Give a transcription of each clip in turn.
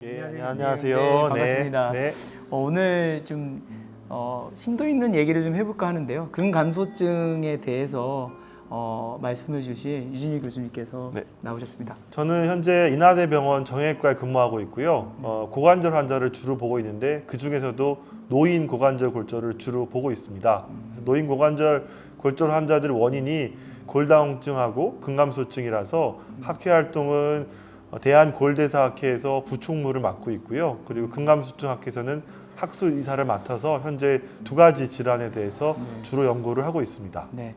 예, 안녕하세요. 안녕하세요. 네, 반갑습니다. 네. 오늘 좀 심도 있는 얘기를 좀 해볼까 하는데요. 근감소증에 대해서 말씀을 주실 유진희 교수님께서 네. 나오셨습니다. 저는 현재 인하대병원 정형외과에 근무하고 있고요. 고관절 환자를 주로 보고 있는데 그 중에서도 노인 고관절 골절을 주로 보고 있습니다. 그래서 노인 고관절 골절 환자들 원인이 골다공증하고 근감소증이라서 학회 활동은 대한골대사학회에서 부총무를 맡고 있고요. 그리고 근감소증 학회에서는 학술 이사를 맡아서 현재 두 가지 질환에 대해서 주로 연구를 하고 있습니다. 네.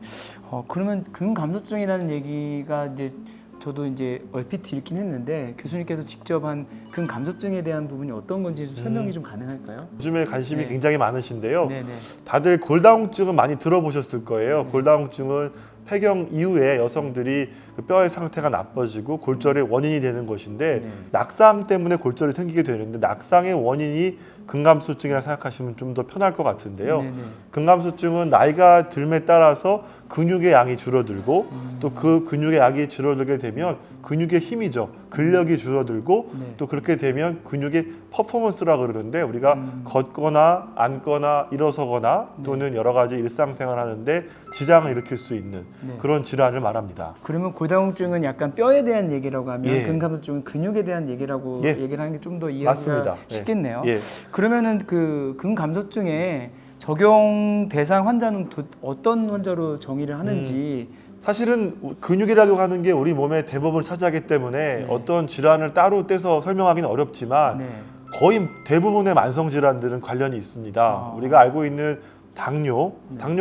그러면 근감소증이라는 얘기가 이제 저도 이제 얼핏 읽긴 했는데 교수님께서 직접 한 근감소증에 대한 부분이 어떤 건지 좀 설명이 좀 가능할까요? 요즘에 관심이 네. 굉장히 많으신데요. 네네. 다들 골다공증은 많이 들어보셨을 거예요. 골다공증은 폐경 이후에 여성들이 그 뼈의 상태가 나빠지고 골절의 원인이 되는 것인데 네. 낙상 때문에 골절이 생기게 되는데 낙상의 원인이 근감소증이라 생각하시면 좀 더 편할 것 같은데요. 네네. 근감소증은 나이가 듦에 따라서 근육의 양이 줄어들고 또 그 근육의 양이 줄어들게 되면 근육의 힘이죠. 근력이 줄어들고 네. 또 그렇게 되면 근육의 퍼포먼스라고 그러는데 우리가 걷거나 앉거나 일어서거나 또는 여러 가지 일상생활 하는데 지장을 일으킬 수 있는 네. 그런 질환을 말합니다. 그러면 골다공증은 약간 뼈에 대한 얘기라고 하면 예. 근감소증은 근육에 대한 얘기라고 예. 얘기를 하는 게 좀 더 이해가 맞습니다. 예. 쉽겠네요. 예. 그러면은 그 근감소증의 적용 대상 환자는 어떤 환자로 정의를 하는지 사실은 근육이라고 하는 게 우리 몸의 대부분을 차지하기 때문에 네. 어떤 질환을 따로 떼서 설명하기는 어렵지만 네. 거의 대부분의 만성 질환들은 관련이 있습니다. 아. 우리가 알고 있는 당뇨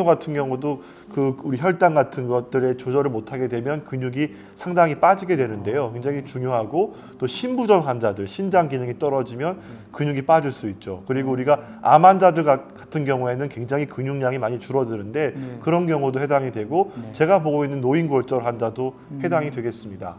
같은 경우도 그 우리 혈당 같은 것들의 조절을 못하게 되면 근육이 상당히 빠지게 되는데요. 굉장히 중요하고 또 신부전 환자들, 신장 기능이 떨어지면 근육이 빠질 수 있죠. 그리고 우리가 암 환자들 같은 경우에는 굉장히 근육량이 많이 줄어드는데 그런 경우도 해당이 되고 제가 보고 있는 노인골절 환자도 해당이 되겠습니다.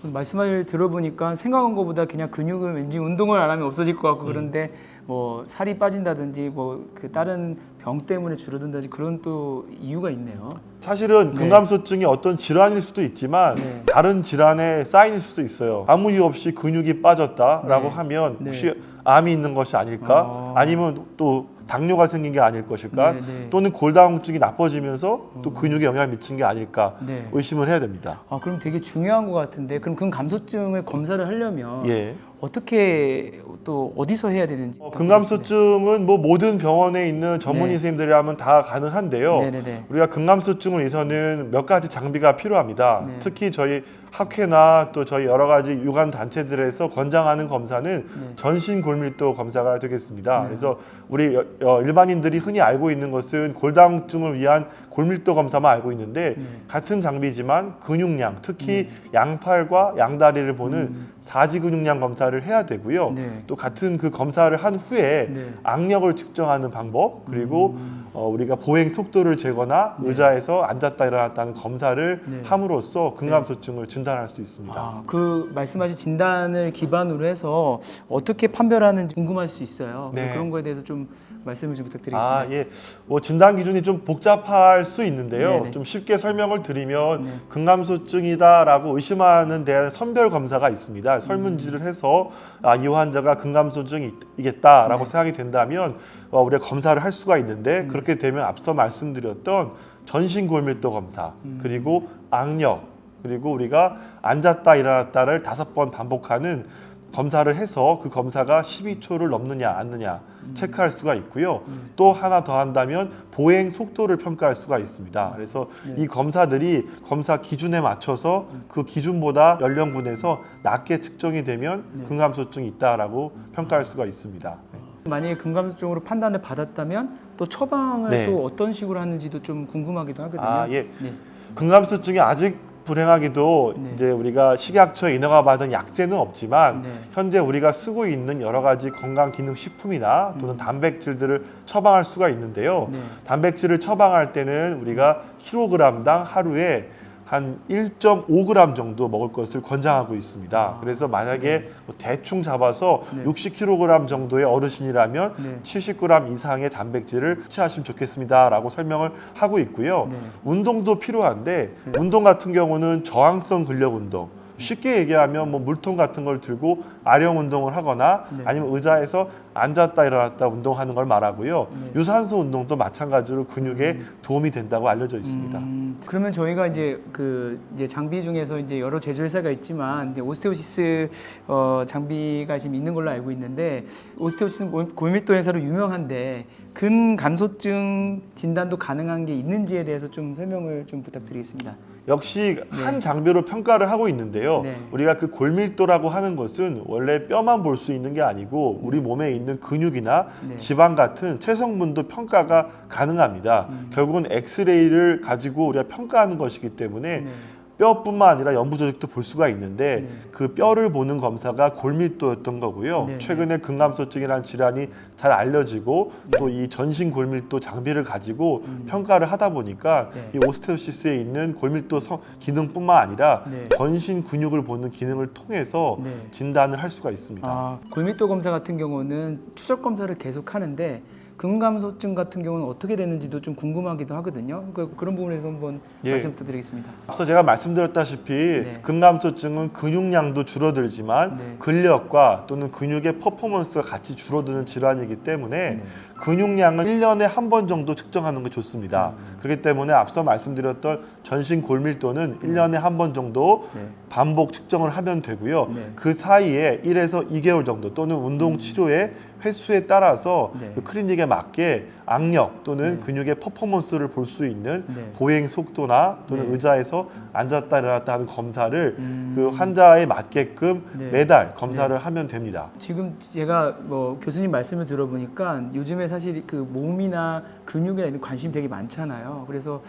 말씀을 들어보니까 생각한 것보다 그냥 근육은 왠지 운동을 안 하면 없어질 것 같고 그런데 뭐 살이 빠진다든지 뭐 그 다른 병 때문에 줄어든다든지 그런 또 이유가 있네요. 사실은 네. 근감소증이 어떤 질환일 수도 있지만 네. 다른 질환의 사인일 수도 있어요. 아무 이유 없이 근육이 빠졌다라고 네. 하면 네. 혹시 암이 있는 것이 아닐까? 아니면 또 당뇨가 생긴 게 아닐 것일까? 네, 네. 또는 골다공증이 나빠지면서 또 근육에 영향을 미친 게 아닐까? 네. 의심을 해야 됩니다. 그럼 되게 중요한 것 같은데 그럼 근감소증을 검사를 하려면 예. 어떻게 또 어디서 해야 되는지 근감소증은 뭐 모든 병원에 있는 전문의 네. 선생님들이 하면 다 가능한데요. 네네네. 우리가 근감소증을 위해서는 몇 가지 장비가 필요합니다. 네. 특히 저희 학회나 또 저희 여러 가지 유관 단체들에서 권장하는 검사는 전신 골밀도 검사가 되겠습니다. 그래서 우리 일반인들이 흔히 알고 있는 것은 골다공증을 위한 골밀도 검사만 알고 있는데 같은 장비지만 근육량, 특히 양팔과 양다리를 보는 사지 근육량 검사를 해야 되고요. 네. 또 같은 그 검사를 한 후에 네. 악력을 측정하는 방법 그리고 우리가 보행 속도를 재거나 의자에서 앉았다 일어났다는 검사를 네. 함으로써 근감소증을 진단할 수 있습니다. 그 말씀하신 진단을 기반으로 해서 어떻게 판별하는지 궁금할 수 있어요. 그래서 네. 그런 거에 대해서 좀 말씀을 좀 부탁드리겠습니다. 예. 뭐 진단 기준이 좀 복잡할 수 있는데요. 네네. 좀 쉽게 설명을 드리면 근감소증이다라고 의심하는 데는 선별 검사가 있습니다. 설문지를 해서 이 환자가 근감소증이겠다라고 생각이 된다면 우리가 검사를 할 수가 있는데 그렇게 되면 앞서 말씀드렸던 전신 골밀도 검사 그리고 악력 그리고 우리가 앉았다 일어났다를 5번 반복하는 검사를 해서 그 검사가 12초를 넘느냐 않느냐 체크할 수가 있고요. 또 하나 더 한다면 보행 속도를 평가할 수가 있습니다. 그래서 이 검사들이 검사 기준에 맞춰서 그 기준보다 연령군에서 낮게 측정이 되면 근감소증이 있다라고 평가할 수가 있습니다. 만약에 근감소증으로 판단을 받았다면 또 처방을 네. 또 어떤 식으로 하는지도 좀 궁금하기도 하거든요. 예. 네. 근감소증이 아직 불행하게도 이제 우리가 식약처에 인허가 받은 약제는 없지만 현재 우리가 쓰고 있는 여러 가지 건강 기능 식품이나 또는 단백질들을 처방할 수가 있는데요. 단백질을 처방할 때는 우리가 킬로그램당 하루에 한 1.5g 정도 먹을 것을 권장하고 있습니다. 그래서 만약에 뭐 대충 잡아서 60kg 정도의 어르신이라면 70g 이상의 단백질을 섭취하시면 좋겠습니다라고 설명을 하고 있고요. 운동도 필요한데 운동 같은 경우는 저항성 근력 운동 쉽게 얘기하면 뭐 물통 같은 걸 들고 아령 운동을 하거나 네. 아니면 의자에서 앉았다 일어났다 운동하는 걸 말하고요. 네. 유산소 운동도 마찬가지로 근육에 도움이 된다고 알려져 있습니다. 그러면 저희가 이제 이제 장비 중에서 이제 여러 제조회사가 있지만 이제 오스테오시스 장비가 지금 있는 걸로 알고 있는데 오스테오시스는 골밀도 회사로 유명한데 근감소증 진단도 가능한 게 있는지에 대해서 좀 설명을 좀 부탁드리겠습니다. 역시 네. 한 장비로 평가를 하고 있는데요. 네. 우리가 그 골밀도라고 하는 것은 원래 뼈만 볼 수 있는 게 아니고 우리 몸에 있는 근육이나 네. 지방 같은 체성분도 평가가 가능합니다. 결국은 엑스레이를 가지고 우리가 평가하는 것이기 때문에 네. 뼈뿐만 아니라 연부 조직도 볼 수가 있는데 네. 그 뼈를 보는 검사가 골밀도였던 거고요. 네. 최근에 근감소증이라는 질환이 잘 알려지고 또 이 전신 골밀도 장비를 가지고 평가를 하다 보니까 네. 이 오스테오시스에 있는 골밀도 기능뿐만 아니라 네. 전신 근육을 보는 기능을 통해서 네. 진단을 할 수가 있습니다. 골밀도 검사 같은 경우는 추적 검사를 계속 하는데 근감소증 같은 경우는 어떻게 되는지도 좀 궁금하기도 하거든요. 그런 부분에서 한번 예. 말씀 부탁드리겠습니다. 앞서 제가 말씀드렸다시피 네. 근감소증은 근육량도 줄어들지만 네. 근력과 또는 근육의 퍼포먼스가 같이 줄어드는 질환이기 때문에 네. 근육량은 1년에 한 번 정도 측정하는 게 좋습니다. 그렇기 때문에 앞서 말씀드렸던 전신 골밀도는 1년에 한 번 정도 네. 반복 측정을 하면 되고요. 네. 그 사이에 1에서 2개월 정도 또는 운동 치료의 횟수에 따라서 네. 그 클리닉에 맞게 악력 또는 네. 근육의 퍼포먼스를 볼 수 있는 네. 보행 속도나 또는 네. 의자에서 앉았다 일어났다 하는 검사를 그 환자에 맞게끔 네. 매달 검사를 하면 됩니다. 지금 제가 뭐 교수님 말씀을 들어보니까 요즘에 사실 그 몸이나 근육에 대한 관심이 되게 많잖아요. 그래서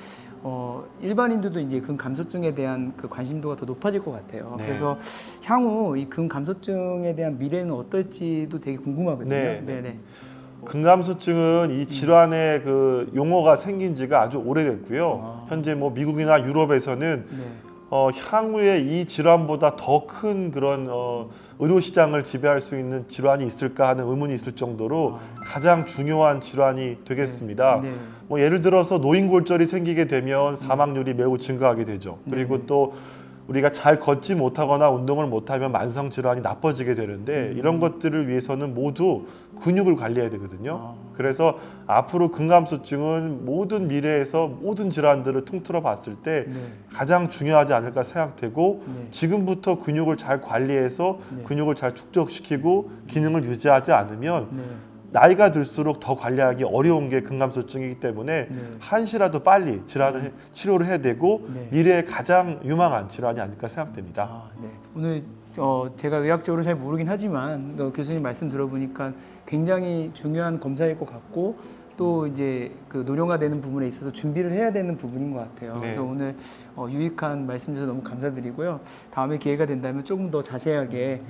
일반인들도 이제 근감소증에 대한 그 관심도가 더 높아질 것 같아요. 네. 그래서 향후 이 근감소증에 대한 미래는 어떨지도 되게 궁금하거든요. 네. 네네. 근감소증은 이 질환의 그 용어가 생긴 지가 아주 오래됐고요. 현재 뭐 미국이나 유럽에서는 네. 향후에 이 질환보다 더 큰 그런 의료 시장을 지배할 수 있는 질환이 있을까 하는 의문이 있을 정도로 가장 중요한 질환이 되겠습니다. 네. 뭐 예를 들어서 노인골절이 생기게 되면 사망률이 매우 증가하게 되죠. 그리고 또 우리가 잘 걷지 못하거나 운동을 못하면 만성 질환이 나빠지게 되는데 이런 것들을 위해서는 모두 근육을 관리해야 되거든요. 그래서 앞으로 근감소증은 모든 미래에서 모든 질환들을 통틀어 봤을 때 네. 가장 중요하지 않을까 생각되고 네. 지금부터 근육을 잘 관리해서 네. 근육을 잘 축적시키고 기능을 유지하지 않으면 네. 나이가 들수록 더 관리하기 어려운 게 근감소증이기 때문에 네. 한시라도 빨리 질환을 치료를 해야 되고 네. 미래에 가장 유망한 질환이 아닐까 생각됩니다. 네. 오늘 제가 의학적으로 잘 모르긴 하지만 교수님 말씀 들어보니까 굉장히 중요한 검사일 것 같고 또 이제 그 노령화되는 부분에 있어서 준비를 해야 되는 부분인 것 같아요. 네. 그래서 오늘 유익한 말씀 주셔서 너무 감사드리고요. 다음에 기회가 된다면 조금 더 자세하게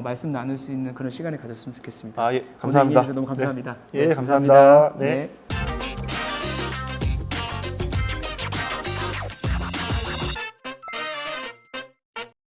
말씀 나눌 수 있는 그런 시간을 가졌으면 좋겠습니다. 예, 감사합니다. 오늘 얘기해 주셔서 너무 감사합니다. 네. 예, 감사합니다. 네. 네.